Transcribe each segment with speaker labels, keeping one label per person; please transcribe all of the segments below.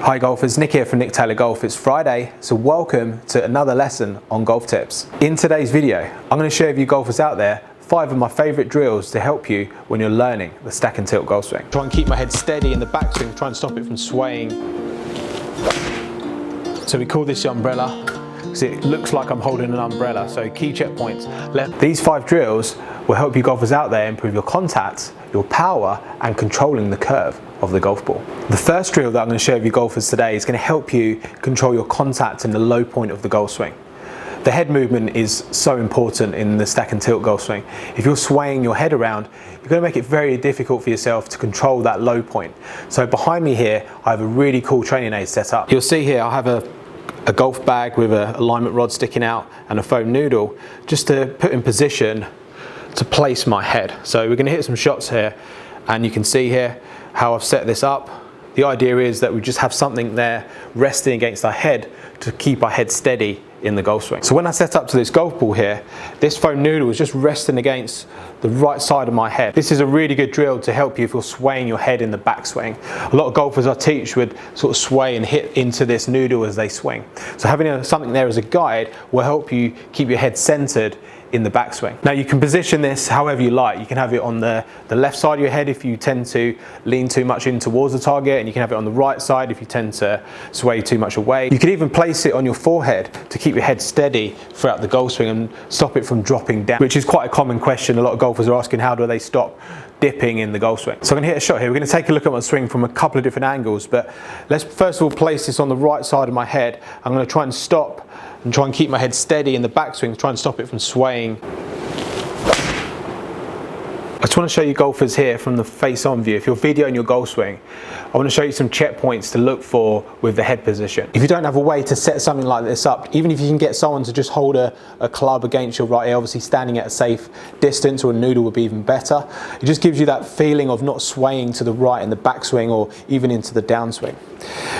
Speaker 1: Hi golfers, Nick here from Nick Taylor Golf. It's Friday, so welcome to another lesson on golf tips. In today's video, I'm going to share with you golfers out there 5 of my favourite drills to help you when you're learning the stack and tilt golf swing. Try and keep my head steady in the backswing, try and stop it from swaying. So we call this the umbrella because it looks like I'm holding an umbrella. So key checkpoints left. These 5 drills will help you golfers out there improve your contact, your power and controlling the curve of the golf ball. The first drill that I'm going to share with you golfers today is going to help you control your contact in the low point of the golf swing. The head movement is so important in the stack and tilt golf swing. If you're swaying your head around, you're going to make it very difficult for yourself to control that low point. So behind me here, I have a really cool training aid set up. You'll see here I have a golf bag with an alignment rod sticking out and a foam noodle just to put in position to place my head. So we're going to hit some shots here, and you can see here how I've set this up. The idea is that we just have something there resting against our head to keep our head steady in the golf swing. So when I set up to this golf ball here, this foam noodle is just resting against the right side of my head. This is a really good drill to help you if you're swaying your head in the backswing. A lot of golfers I teach would sort of sway and hit into this noodle as they swing. So having something there as a guide will help you keep your head centered in the backswing. Now you can position this however you like. You can have it on the left side of your head if you tend to lean too much in towards the target, and you can have it on the right side if you tend to sway too much away. You could even place it on your forehead to keep your head steady throughout the golf swing and stop it from dropping down, which is quite a common question. A lot of golfers are asking, how do they stop dipping in the golf swing? So I'm going to hit a shot here. We're going to take a look at my swing from a couple of different angles, but let's first of all place this on the right side of my head. I'm going to try and stop and try and keep my head steady in the backswing, try and stop it from swaying. I just want to show you golfers here from the face-on view. If you're videoing your golf swing, I want to show you some checkpoints to look for with the head position. If you don't have a way to set something like this up, even if you can get someone to just hold a club against your right ear, obviously standing at a safe distance, or a noodle would be even better. It just gives you that feeling of not swaying to the right in the backswing or even into the downswing.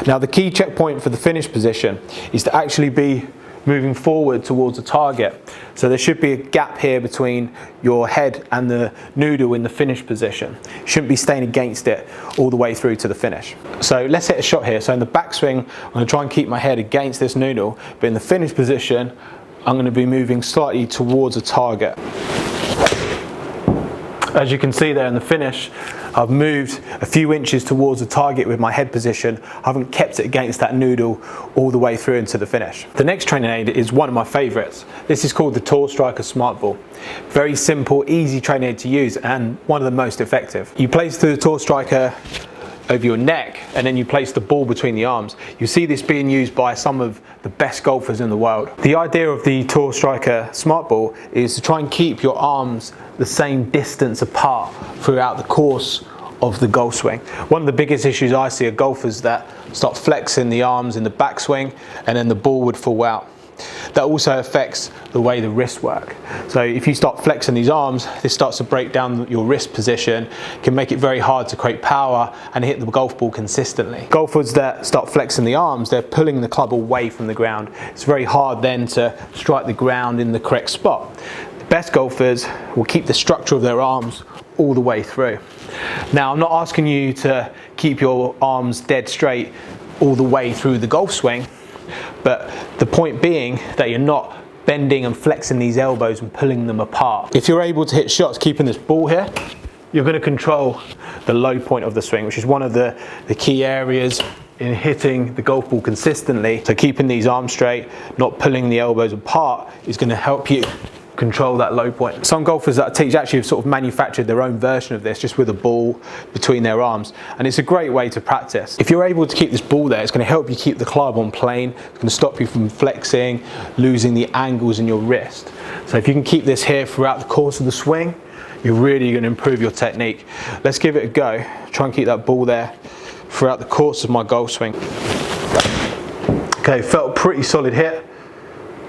Speaker 1: Now the key checkpoint for the finish position is to actually be moving forward towards the target. So there should be a gap here between your head and the noodle in the finish position. You shouldn't be staying against it all the way through to the finish. So let's hit a shot here. So in the backswing, I'm going to try and keep my head against this noodle, but in the finish position, I'm going to be moving slightly towards a target. As you can see there in the finish, I've moved a few inches towards the target with my head position. I haven't kept it against that noodle all the way through into the finish. The next training aid is one of my favourites. This is called the Tour Striker Smart Ball. Very simple, easy training aid to use, and one of the most effective. You place the Tour Striker over your neck, and then you place the ball between the arms. You see this being used by some of the best golfers in the world. The idea of the Tour Striker Smart Ball is to try and keep your arms the same distance apart throughout the course of the golf swing. One of the biggest issues I see are golfers that start flexing the arms in the backswing and then the ball would fall out. That also affects the way the wrists work. So if you start flexing these arms, this starts to break down your wrist position, can make it very hard to create power and hit the golf ball consistently. Golfers that start flexing the arms, they're pulling the club away from the ground. It's very hard then to strike the ground in the correct spot. The best golfers will keep the structure of their arms all the way through. Now, I'm not asking you to keep your arms dead straight all the way through the golf swing, but the point being that you're not bending and flexing these elbows and pulling them apart. If you're able to hit shots keeping this ball here, you're going to control the low point of the swing, which is one of the key areas in hitting the golf ball consistently. So keeping these arms straight, not pulling the elbows apart, is going to help you control that low point. Some golfers that I teach actually have sort of manufactured their own version of this, just with a ball between their arms, and it's a great way to practice. If you're able to keep this ball there, it's going to help you keep the club on plane. It's going to stop you from flexing, losing the angles in your wrist. So if you can keep this here throughout the course of the swing, you're really going to improve your technique. Let's give it a go. Try and keep that ball there throughout the course of my golf swing. Okay, felt pretty solid hit.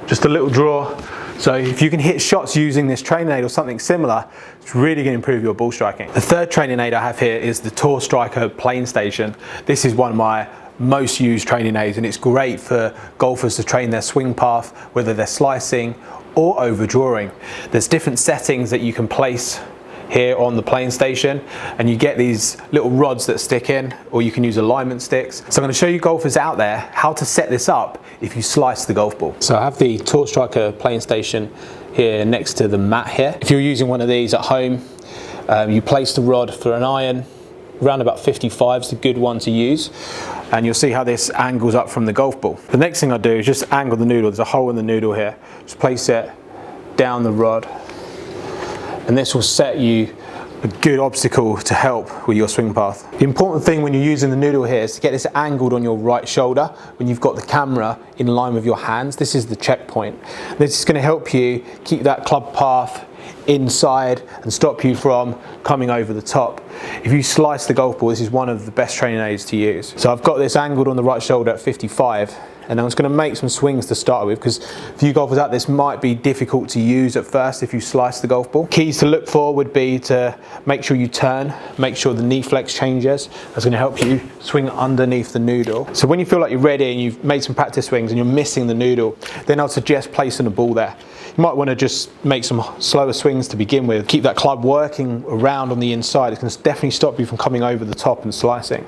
Speaker 1: Just a little draw. So if you can hit shots using this training aid or something similar, it's really going to improve your ball striking. The third training aid I have here is the Tour Striker Plane Station. This is one of my most used training aids, and it's great for golfers to train their swing path, whether they're slicing or overdrawing. There's different settings that you can place here on the playing station, and you get these little rods that stick in, or you can use alignment sticks. So I'm going to show you golfers out there how to set this up if you slice the golf ball. So I have the Tour Striker playing station here next to the mat here. If you're using one of these at home, you place the rod for an iron. Around about 55 is the good one to use, and you'll see how this angles up from the golf ball. The next thing I do is just angle the noodle. There's a hole in the noodle here. Just place it down the rod, and this will set you a good obstacle to help with your swing path. The important thing when you're using the noodle here is to get this angled on your right shoulder when you've got the camera in line with your hands. This is the checkpoint. This is going to help you keep that club path inside and stop you from coming over the top. If you slice the golf ball, this is one of the best training aids to use. So I've got this angled on the right shoulder at 55, and I'm just going to make some swings to start with, because for you golfers out, this might be difficult to use at first if you slice the golf ball. Keys to look for would be to make sure you turn, make sure the knee flex changes. That's going to help you swing underneath the noodle. So when you feel like you're ready and you've made some practice swings and you're missing the noodle, then I'd suggest placing the ball there. You might want to just make some slower swings to begin with. Keep that club working around on the inside. It's going to definitely stop you from coming over the top and slicing.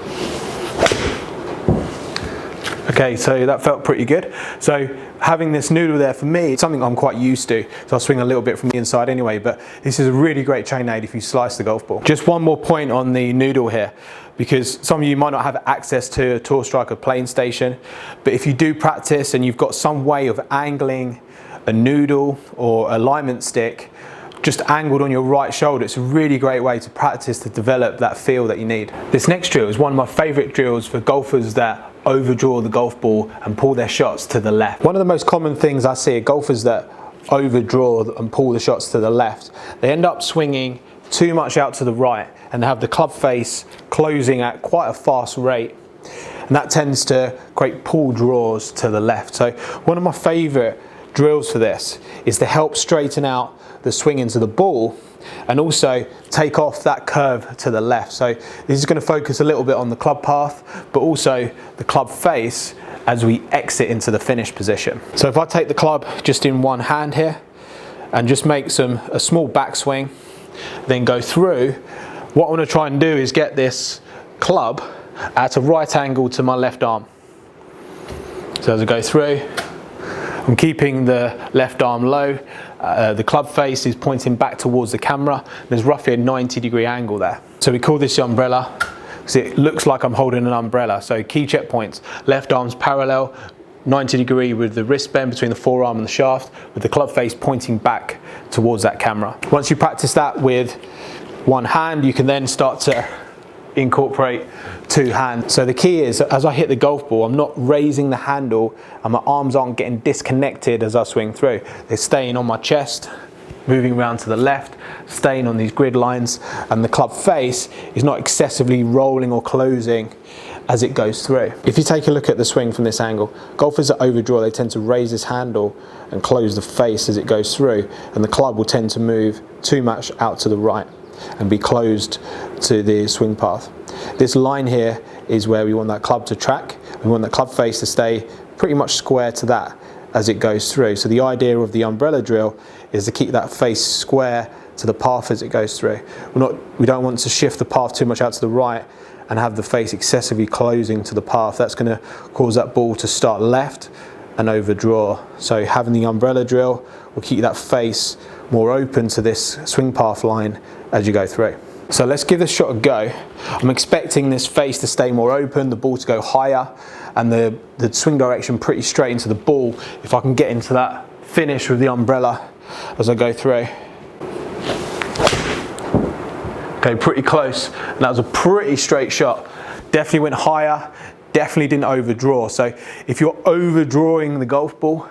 Speaker 1: Okay, so that felt pretty good. So having this noodle there, for me, it's something I'm quite used to. So I'll swing a little bit from the inside anyway, but this is a really great training aid if you slice the golf ball. Just one more point on the noodle here, because some of you might not have access to a Tour Striker playing station, but if you do practice and you've got some way of angling a noodle or alignment stick just angled on your right shoulder, it's a really great way to practice to develop that feel that you need. This next drill is one of my favorite drills for golfers that overdraw the golf ball and pull their shots to the left. One of the most common things I see are golfers that overdraw and pull the shots to the left. They end up swinging too much out to the right and have the club face closing at quite a fast rate, and that tends to create pull draws to the left. So one of my favorite drills for this is to help straighten out the swing into the ball and also take off that curve to the left. So this is going to focus a little bit on the club path, but also the club face as we exit into the finish position. So if I take the club just in one hand here and just make a small backswing, then go through, what I want to try and do is get this club at a right angle to my left arm. So as I go through, I'm keeping the left arm low, the club face is pointing back towards the camera, there's roughly a 90-degree angle there. So we call this the umbrella, because it looks like I'm holding an umbrella. So key checkpoints: left arm's parallel, 90-degree with the wrist bend between the forearm and the shaft, with the club face pointing back towards that camera. Once you practice that with one hand, you can then start to incorporate two hands. So the key is, as I hit the golf ball, I'm not raising the handle and my arms aren't getting disconnected as I swing through. They're staying on my chest, moving around to the left, staying on these grid lines, and the club face is not excessively rolling or closing as it goes through. If you take a look at the swing from this angle, golfers that overdraw, they tend to raise this handle and close the face as it goes through, and the club will tend to move too much out to the right and be closed to the swing path. This line here is where we want that club to track. We want the club face to stay pretty much square to that as it goes through. So the idea of the umbrella drill is to keep that face square to the path as it goes through. We don't want to shift the path too much out to the right and have the face excessively closing to the path. That's going to cause that ball to start left and overdraw. So having the umbrella drill will keep that face more open to this swing path line as you go through. So let's give this shot a go. I'm expecting this face to stay more open, the ball to go higher, and the swing direction pretty straight into the ball. If I can get into that finish with the umbrella as I go through. Okay, pretty close. And that was a pretty straight shot. Definitely went higher, definitely didn't overdraw. So if you're overdrawing the golf ball,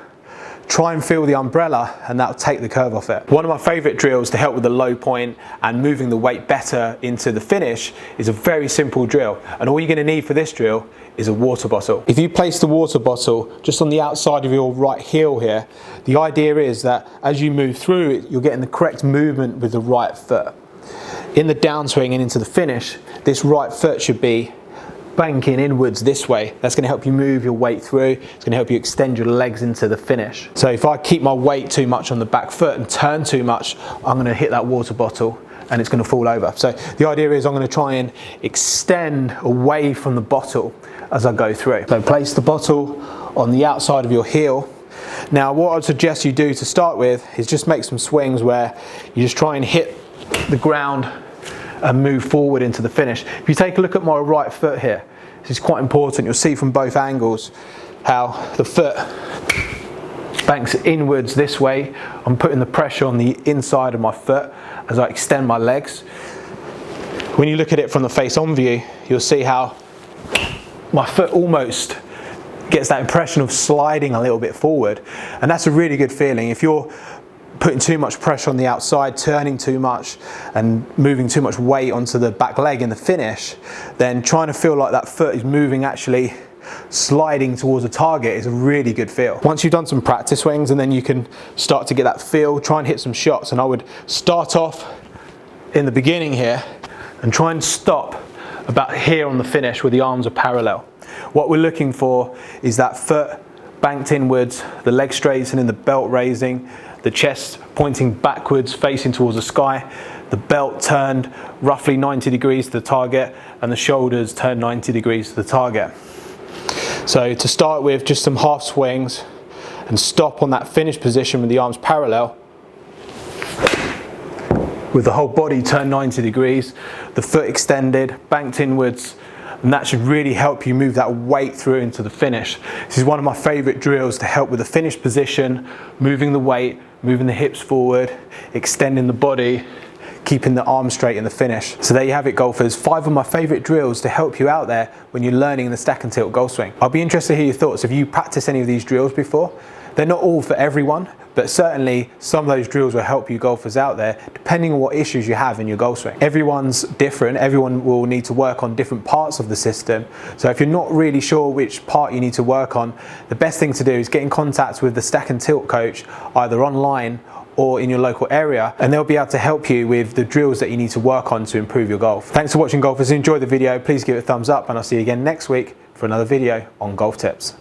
Speaker 1: try and feel the umbrella and that'll take the curve off it. One of my favorite drills to help with the low point and moving the weight better into the finish is a very simple drill. And all you're going to need for this drill is a water bottle. If you place the water bottle just on the outside of your right heel here, the idea is that as you move through it, you're getting the correct movement with the right foot. In the downswing and into the finish, this right foot should be banking inwards this way. That's going to help you move your weight through. It's going to help you extend your legs into the finish. So if I keep my weight too much on the back foot and turn too much, I'm going to hit that water bottle and it's going to fall over. So the idea is I'm going to try and extend away from the bottle as I go through. So place the bottle on the outside of your heel. Now what I'd suggest you do to start with is just make some swings where you just try and hit the ground and move forward into the finish. If you take a look at my right foot here, this is quite important. You'll see from both angles how the foot banks inwards this way. I'm putting the pressure on the inside of my foot as I extend my legs. When you look at it from the face-on view, you'll see how my foot almost gets that impression of sliding a little bit forward, and that's a really good feeling. If you're putting too much pressure on the outside, turning too much and moving too much weight onto the back leg in the finish, then trying to feel like that foot is moving, actually sliding towards a target, is a really good feel. Once you've done some practice swings, and then you can start to get that feel, try and hit some shots. And I would start off in the beginning here and try and stop about here on the finish where the arms are parallel. What we're looking for is that foot banked inwards, the leg straightening, the belt raising, the chest pointing backwards, facing towards the sky, the belt turned roughly 90 degrees to the target, and the shoulders turned 90 degrees to the target. So to start with, just some half swings and stop on that finish position with the arms parallel, with the whole body turned 90 degrees, the foot extended, banked inwards, and that should really help you move that weight through into the finish. This is one of my favorite drills to help with the finish position, moving the weight, moving the hips forward, extending the body, keeping the arms straight in the finish. So there you have it, golfers. 5 of my favorite drills to help you out there when you're learning the stack and tilt golf swing. I'll be interested to hear your thoughts. Have you practiced any of these drills before? They're not all for everyone, but certainly some of those drills will help you golfers out there depending on what issues you have in your golf swing. Everyone's different. Everyone will need to work on different parts of the system. So if you're not really sure which part you need to work on, the best thing to do is get in contact with the stack and tilt coach, either online or in your local area, and they'll be able to help you with the drills that you need to work on to improve your golf. Thanks for watching, golfers. If you enjoyed the video, please give it a thumbs up, and I'll see you again next week for another video on golf tips.